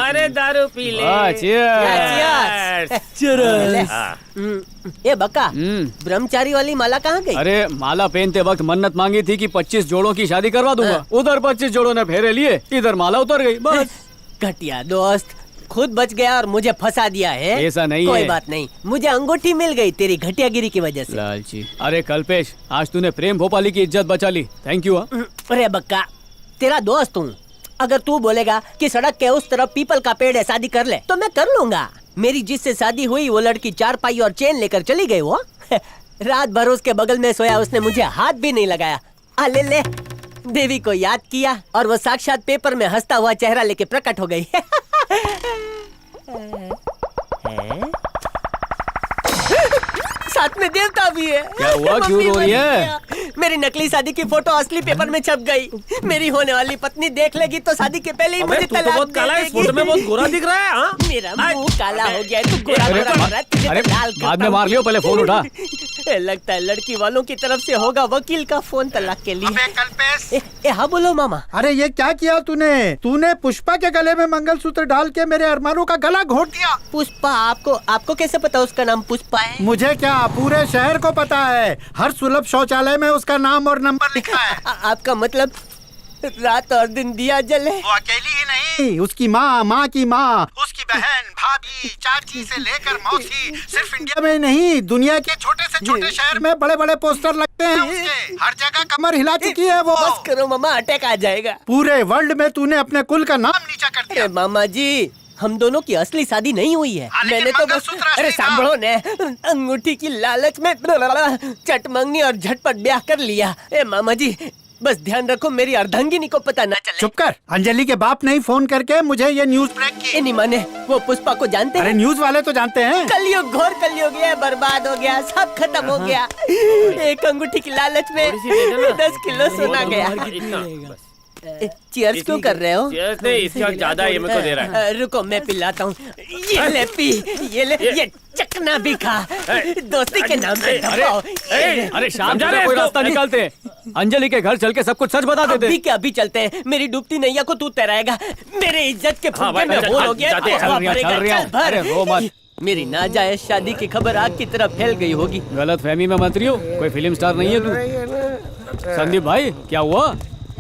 अरे दारू पी ले। ये बक्का, ब्रह्मचारी वाली माला कहाँ गई? अरे माला पहनते वक्त मन्नत मांगी थी कि 25 जोड़ों की शादी करवा दूंगा। उधर 25 जोड़ों ने फेरे लिए, इधर माला उतर गई, बस। घटिया दोस्त, खुद बच गया और मुझे फंसा दिया है। ऐसा नहीं कोई है। बात नहीं, मुझे अंगूठी मिल गई तेरी घटियागिरी की वजह से। लालची। अरे कल्पेश, आज तूने प्रेम भोपाली की इज्जत बचा ली, थैंक यू। अरे बक्का, तेरा दोस्त हूँ। अगर तू बोलेगा कि सड़क के उस तरफ पीपल का पेड़ है, शादी कर ले, तो मैं कर लूंगा। मेरी जिससे शादी हुई वो लड़की चारपाई और चेन लेकर चली गई। वो रात भर उसके बगल में सोया, उसने मुझे हाथ भी नहीं लगाया। आ ले ले, देवी को याद किया और वो साक्षात पेपर में हंसता हुआ चेहरा लेके प्रकट हो गई। साथ में देवता भी है। क्या हुआ, क्यों रो रही है? मेरी नकली शादी की फोटो असली पेपर में छप गई। मेरी होने वाली पत्नी देख लेगी तो शादी के पहले ही मुझे तू तो बहुत काला है, इस फोटो में बहुत गोरा दिख रहा है। हाँ? मेरा मुंह काला हो गया है, तू गोरा गोरा हो रहा है, तुझे अरे तो लाल बाद में मार लियो, पहले फोन उठा। लगता है लड़की वालों की तरफ से होगा वकील का फोन तलाक के लिए। अबे कल्पेश, हाँ बोलो मामा। अरे ये क्या किया तूने पुष्पा के गले में मंगलसूत्र डाल के मेरे अरमानों का गला घोट दिया। पुष्पा? आपको कैसे पता उसका नाम पुष्पा है? मुझे क्या, पूरे शहर को पता है। हर सुलभ शौचालय में उसका नाम और नंबर लिखा है। आपका मतलब रात और दिन दिया जले? वो अकेली ही नहीं, उसकी माँ की माँ, उसकी बहन, भाभी, चाची से लेकर मौसी, सिर्फ इंडिया में नहीं, दुनिया के छोटे से छोटे शहर में बड़े बड़े पोस्टर लगते हैं उसके। हर जगह कमर हिला चुकी है वो। बस करो मामा, अटैक आ जाएगा। पूरे वर्ल्ड में तूने अपने कुल का नाम नीचा कर दिया। मामा जी, हम दोनों की असली शादी नहीं हुई है। मैंने तो बस, अरे सांभळो ने, अंगूठी की लालच में चट मंगनी और झटपट ब्याह कर लिया। ए मामा जी, बस ध्यान रखो मेरी अर्धांगिनी को पता ना चले। चुप कर। अंजलि के बाप ने ही फोन करके मुझे ये न्यूज ब्रेक की। नहीं माने, वो पुष्पा को जानते अरे हैं? न्यूज वाले तो जानते हैं। कलयुग, घोर कलयुग है, बर्बाद हो गया, सब खत्म हो गया। एक अंगूठी की लालच में 10 किलो सोना गया। चीयर्स क्यों कर रहे हो? चीयर्स नहीं, इसका ज्यादा ये मेरे को दे रहा है। रुको मैं पिलाता हूँ। ये ले पी, ये ले, ये चकना भी खा। दोस्ती के नाम पे दबाओ। अरे शाम को कोई रास्ता निकालते हैं। अंजलि के घर चल के सब कुछ सच बता देते। अभी के अभी चलते हैं। मेरी डूबती नैया को तू तैराएगा। मेरे इज्जत के फुग्गे में होल हो गया। चल भर। मेरी नाजायज शादी की खबर आग की तरह फैल गई होगी। गलत फहमी में मत रहियो, कोई फिल्म स्टार नहीं है तू। संदीप भाई, क्या हुआ?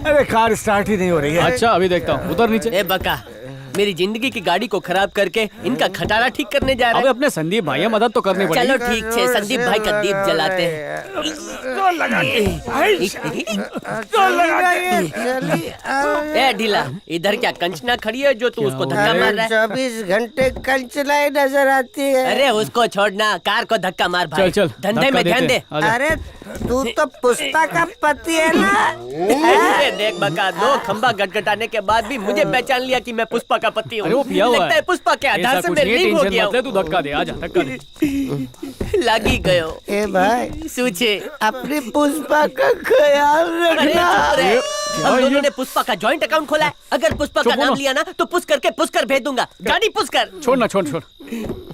अरे कार स्टार्ट ही नहीं हो रही है। अच्छा अभी देखता हूँ, उतर नीचे। ए बका, मेरी जिंदगी की गाड़ी को खराब करके इनका खटारा ठीक करने जा रहा है। अबे अपने संदीप भाई मदद तो करनी पड़ेगी। चलो ठीक है, संदीप भाई का दीप जलाते हैं। ए ढीला, इधर क्या कंचना खड़ी है जो तू उसको धक्का मार रहा है? 24 घंटे कंचना नजर आती है। अरे उसको छोड़ना, कार को धक्का मार भाई। चल धंधे में ध्यान दे। अरे तू तो पुष्पा का पति है ना? देख बका, 2 खंबा गटगटाने के बाद भी मुझे पहचान लिया कि मैं पुष्पा का पति हूँ। अरे वो पिया हुआ लगता है पुष्पा के आधार से मैं लिंक हो गया हूँ। तू धक्का दे, आजा धक्का दे। लागी गयो। ए भाई, सूचे अपनी पुष्पा का ख्याल रखना। हम दोनों ने पुष्पा का जॉइंट अकाउंट खोला है। अगर पुष्पा का नाम लिया ना तो पुश करके पुष्कर भेज दूंगा। गाड़ी पुश कर। छोड़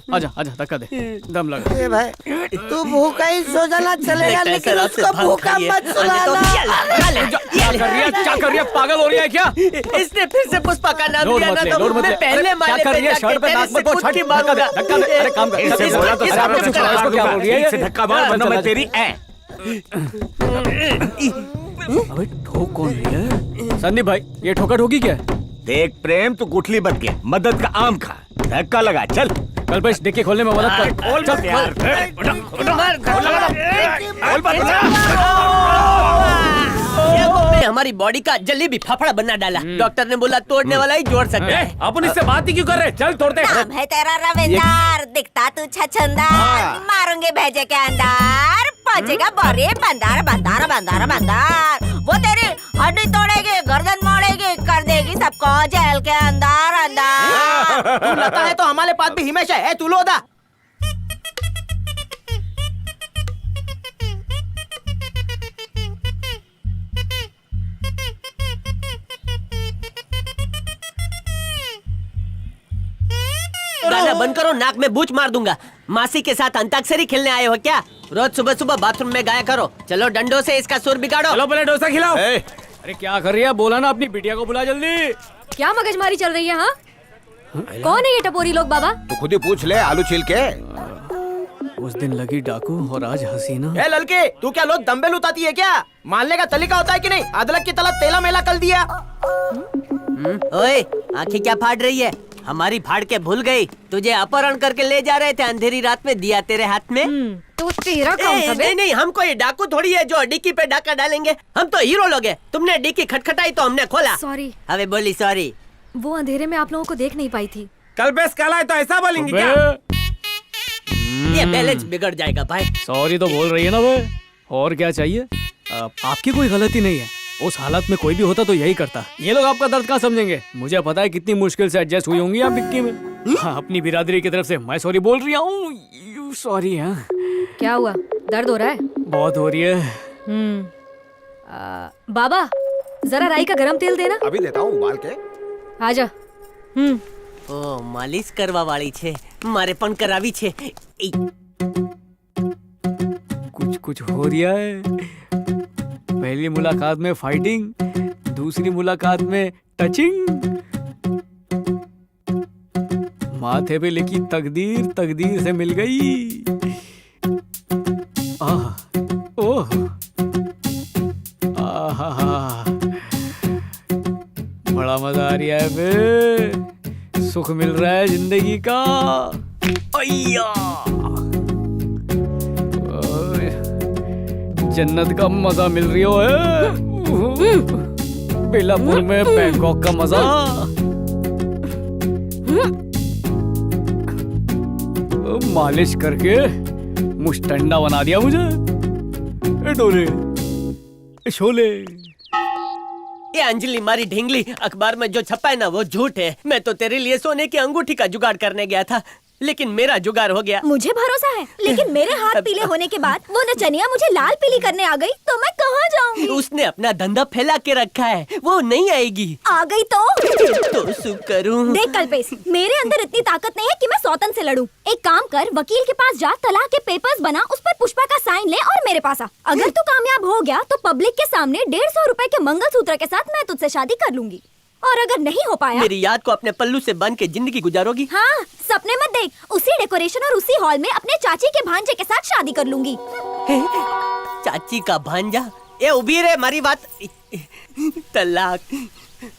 आजा धक्का दे, दम लगा। ए भाई, तू भूखा ही सो जाना चलेगा, लेकिन उसको भूखा मत सुलाना। क्या कर रही है, पागल हो रही है क्या? इसने फिर से पुष्पा का नाम लिया ना तो मैं पहले माले पे जाके तेरे से मारूंगा। अरे काम कर, इससे बोला तो इसको क्या बोल रही है? धक्का मार वरना मैं तेरी अबे ठोक कौन है? संदीप भाई, ये ठोका ठोकी क्या है? देख प्रेम, तू गुठली बन के मदद का आम खा, धक्का लगा। चल कल्पेश, डिक्की खोलने में मदद कर। चल यार, हमारी बॉडी का जलेबी फाफड़ा बना डाला। डॉक्टर ने बोला तोड़ने वाला ही जोड़ सकता है। अपन इससे बात ही क्यों कर रहे? चल तोड़ते। नाम है तेरा रविंदर, दिखता तू छछंदर, मारूंगे भेजे के अंदर, पहुंचेगा बोरे बंदार बंदार बंदार बंदार। वो तेरी हड्डी तोड़ेगी, गर्दन मोड़ेगी, कर देगी सबको जेल के अंदर अंदर। तू लगता है तो हमारे पास भी हिमेश है, तू लोदा। गाना बंद करो, नाक में बूच मार दूंगा। मासी के साथ अंताक्षरी खेलने आए हो क्या? रोज सुबह सुबह बाथरूम में गाया करो। चलो डंडों से इसका सुर बिगाड़ो। चलो पहले डोसा खिलाओ। अरे क्या कर रही है? बोला ना अपनी बिटिया को बुला जल्दी। क्या मगजमारी चल रही है? हाँ कौन है ये टपोरी लोग बाबा? तो खुद ही पूछ ले, आलू छील के। उस दिन लगी डाकू और आज हसीना। ए लड़के, तू क्या लोग डंबल उठाती है क्या? मारने का तरीका होता है कि नहीं? अदरक की तरह तेला मेला कर दिया। ओए, आंखें क्या फाड़ रही है? हमारी फाड़ के भूल गई? तुझे अपहरण करके ले जा रहे थे अंधेरी रात में, दिया तेरे हाथ में। तो तेरा कौन सा बे? नहीं नहीं, हम कोई डाकू थोड़ी है जो डिक्की पे डाका डालेंगे। हम तो हीरो लोग हैं। तुमने डिक्की खटखटाई तो हमने खोला। सॉरी। अबे बोली सॉरी। वो अंधेरे में आप लोगों को देख नहीं पाई थी। कल बेस काला है तो ऐसा बोलेंगे क्या? ये बैलेंस बिगड़ जाएगा भाई। सॉरी तो बोल रही है ना वे, और क्या चाहिए? आपकी कोई गलती नहीं है, उस हालत में कोई भी होता तो यही करता। ये लोग आपका दर्द कहाँ समझेंगे? मुझे पता है कितनी मुश्किल से एडजस्ट हुई होंगी आप डिक्की में। हाँ, अपनी बिरादरी की तरफ से मैं सॉरी बोल रही हूँ। सॉरी। हाँ, क्या हुआ? दर्द हो रहा है? बहुत हो रही है। बाबा जरा राई का गरम तेल देना। अभी देता हूँ उबाल के। आजा। ओ, मालिश करवा वाली छे, मारे पण करावी छे। कुछ कुछ हो रहा है। पहली मुलाकात में फाइटिंग, दूसरी मुलाकात में टचिंग। माथे पे लिखी तकदीर तकदीर से मिल गई। ओह, आहा, बड़ा मजा आ रहा है बे। सुख मिल रहा है जिंदगी का। अय्या, जन्नत का मजा मिल रही हो है। बेलापुर में बैंकॉक का मजा। मालिश करके मुश्तंडा बना दिया मुझे। ए डोले, ए शोले। ये अंजलि मारी ढींगली, अखबार में जो छपा है ना वो झूठ है। मैं तो तेरे लिए सोने की अंगूठी का जुगाड़ करने गया था, लेकिन मेरा जुगाड़ हो गया। मुझे भरोसा है, लेकिन मेरे हाथ पीले होने के बाद वो नचनिया मुझे लाल पीली करने आ गई तो मैं कहाँ जाऊंगी? उसने अपना धंधा फैला के रखा है, वो नहीं आएगी। आ गई तो सुख करूं। देख कल्पेश, मेरे अंदर इतनी ताकत नहीं है कि मैं सौतन से लड़ूं। एक काम कर, वकील के पास जा, तलाक के पेपर्स बना, उस पर पुष्पा का साइन ले और मेरे पास आ। अगर तू कामयाब हो गया तो पब्लिक के सामने 150 रुपए के मंगलसूत्र के साथ मैं तुझसे शादी कर लूंगी। और अगर नहीं हो पाया, मेरी याद को अपने पल्लू से बांध के जिंदगी गुजारोगी। हाँ, सपने मत देख, उसी डेकोरेशन और उसी हॉल में अपने चाची के भांजे के साथ शादी कर लूंगी। चाची का भांजा? ये उभी रे, मारी बात। तलाक,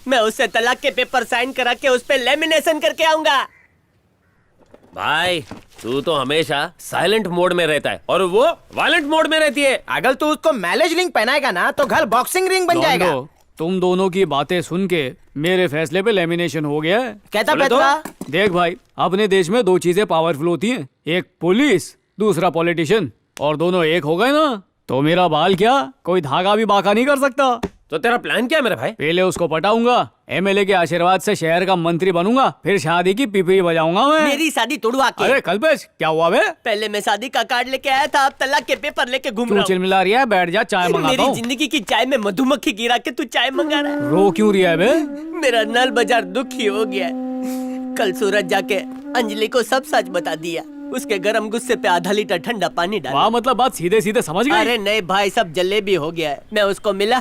मैं उससे तलाक के पेपर साइन करा के उस पे लेमिनेशन करके आऊंगा। भाई तू तो हमेशा साइलेंट मोड में रहता है और वो वायलेंट मोड में रहती है। अगर तू उसको मैरिज रिंग पहनाएगा ना तो घर बॉक्सिंग रिंग बन जाएगा। तुम दोनों की बातें सुन के मेरे फैसले पे लेमिनेशन हो गया है। कहता बोले पेतवा? देख भाई, अपने देश में दो चीजें पावरफुल होती हैं, एक पुलिस, दूसरा पॉलिटिशियन, और दोनों एक हो गए ना तो मेरा बाल क्या कोई धागा भी बाका नहीं कर सकता। तो तेरा प्लान क्या है मेरे भाई? पहले उसको पटाऊंगा, एमएलए के आशीर्वाद से शहर का मंत्री बनूंगा, फिर शादी की पिपरी बजाऊंगा मैं। मेरी शादी तोड़वा के। अरे कल्पेश, क्या हुआ बे? पहले मैं शादी का कार्ड लेके आया था, अब तलाक के पेपर लेके घूम तू रहा हूँ। चिलमिला रही है, बैठ जा, चाय मंगाता मेरी हूँ। जिंदगी की चाय में मधुमक्खी गिरा के तू चाय मंगा रहा है। रो क्यों रही है बे? मेरा नल बाजार दुखी हो गया है। कल सूरज जाके अंजलि को सब सच बता दिया। उसके गरम गुस्से पे आधा लीटर ठंडा पानी डाला। वाह, मतलब बात सीधे सीधे समझ गई। अरे नहीं भाई, सब जलेबी हो गया है। मैं उसको मिला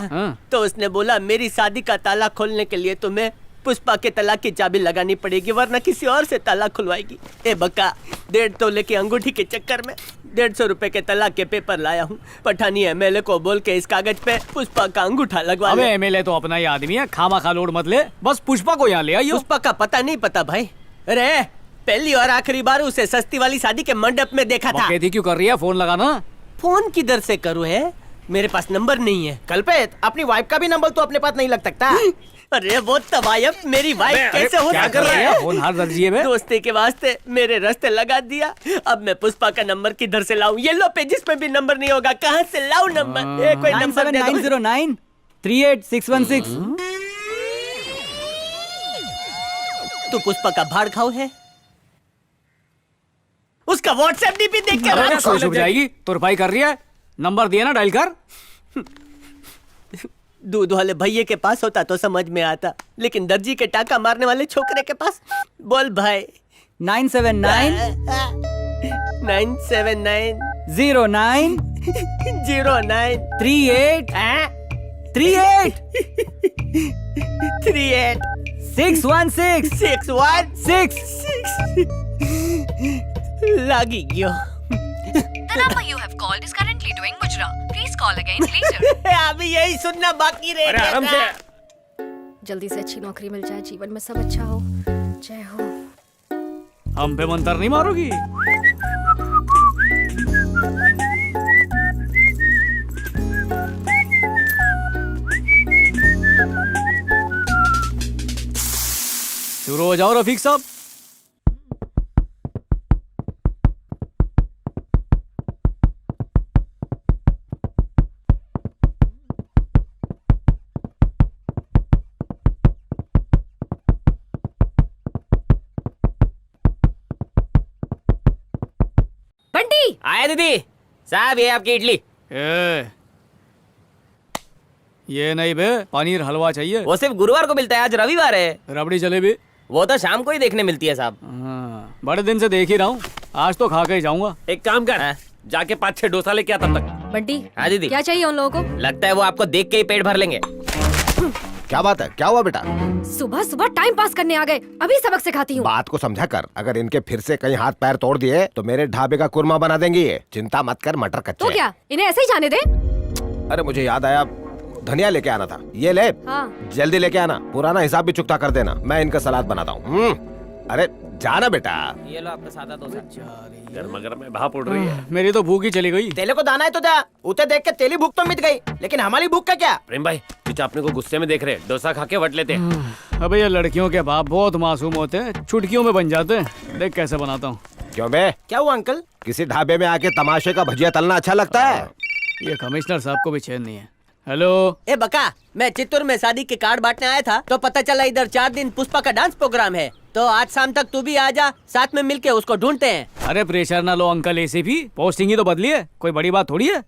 तो उसने बोला मेरी शादी का ताला खोलने के लिए तुम्हें पुष्पा के तलाक की चाबी लगानी पड़ेगी, वरना किसी और से ताला खुलवाएगी। ए बक्का, 1.5 तोले की अंगूठी के चक्कर में 150 रुपए के तलाक के पेपर लाया हूँ। पठानी एमएलए को बोल के इस कागज पे पुष्पा का अंगूठा लगवा अबे ले। एमएलए तो अपना ही आदमी है, खामा खा लोड मत ले, बस पुष्पा को यहाँ ले आइयो। पुष्पा का पता नहीं पता भाई। अरे पहली और आखिरी बार उसे सस्ती वाली शादी के मंडप में देखा था। बकैती क्यों कर रही है? फोन लगाना। फोन किधर से करूँ है, मेरे पास नंबर नहीं है। कल्पेश, अपनी वाइफ का भी नंबर तो अपने पास नहीं लग सकता। अरे वो तवायफ मेरी वाइफ कैसे हो क्या कर सकती रही है? फोन हाथ दर्जी है बे? दोस्ती के वास्ते मेरे रास्ते लगा दिया। अब मैं पुष्पा का नंबर किधर से लाऊं? येलो पेजेस पे भी नंबर नहीं होगा, कहाँ से लाऊं नंबर? ए, कोई नंबर दे दो। 9790 38616। तू पुष्पा का भाड़ खाओ है? उसका व्हाट्सएप डीपी देख के सोच उठ जाएगी। तुरपाई कर रही है, नंबर दिया ना, डायल कर। दूध वाले भैये के पास होता तो समझ में आता, लेकिन दर्जी के टाका मारने वाले छोकरे के पास। बोल भाई। 979 979 09 09 38 38 38 616 616 लागी गयो The number you have called is currently doing Mujra. Please call again later. अभी यही सुनना बाकी रह अरे आराम से। जल्दी से अच्छी नौकरी मिल जाए, जीवन में सब अच्छा हो। जय हो। हम पे मंतर नहीं मारोगी? शुरू हो जाओ रफीक साहब। बंटी, आया दीदी साहब, ये आपकी इडली। ये नहीं बे, पनीर हलवा चाहिए। वो सिर्फ गुरुवार को मिलता है, आज रविवार है। रबड़ी जलेबी। वो तो शाम को ही देखने मिलती है साहब। हाँ, बड़े दिन से देख ही रहा हूँ, आज तो खा के ही जाऊंगा। एक काम कर, हाँ। जाके 5-6 डोसा लेके आ तब तक। बंटी, हाँ दीदी। क्या चाहिए उन लोगों को? लगता है वो आपको देख के ही पेट भर लेंगे। क्या बात है, क्या हुआ बेटा? सुबह सुबह टाइम पास करने आ गए, अभी सबक सिखाती हूँ। बात को समझा कर, अगर इनके फिर से कहीं हाथ पैर तोड़ दिए तो मेरे ढाबे का कुरमा बना देंगी ये। चिंता मत कर, मटर कच्चे तो क्या इन्हें ऐसे ही जाने दे? अरे मुझे याद आया, धनिया लेके आना था। ये ले, हाँ। जल्दी लेके आना, पुराना हिसाब भी चुकता कर देना, मैं इनका सलाद बनाता हूँ। अरे जाना बेटा। ये लो आपका सादा डोसा। गर्मा गर्म में भाप उड़ रही है। मेरी तो भूख ही चली गई। तेले को दाना है तो जा, उसे देख के तेली भूख तो मिट गई, लेकिन हमारी भूख का क्या? प्रेम भाई, कुछ अपने को गुस्से में देख रहे, डोसा खा के वट लेते हैं। अबे ये लड़कियों के बाप बहुत मासूम होते हैं, चुटकियों में बन जाते हैं। देख कैसे बनाता हूँ। क्यों बे, क्या हुआ अंकल? किसी ढाबे में आके तमाशे का भजिया तलना अच्छा लगता है? ये कमिश्नर साहब को भी चैन नहीं है। हेलो, ए बका, मैं चित्तूर में शादी के कार्ड बांटने आया था तो पता चला इधर 4 दिन पुष्पा का डांस प्रोग्राम है, तो आज शाम तक तू भी आ जा, साथ में मिलके उसको ढूंढते हैं। अरे प्रेशर ना लो अंकल, एसीपी पोस्टिंग ही तो बदली है, कोई बड़ी बात थोड़ी है।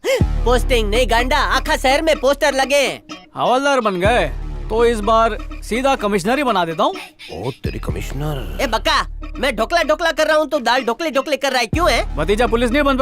पोस्टिंग नहीं गांडा, आखा शहर में पोस्टर लगे हैं। हवलदार बन गए तो इस बार सीधा कमिश्नर ही बना देता हूँ। ओ तेरी कमिश्नर। ए बका, मैं ढोकला ढोकला कर रहा हूँ तो दाल ढोकले ढोकले कर रहा है, क्यों है? भतीजा पुलिस नहीं बन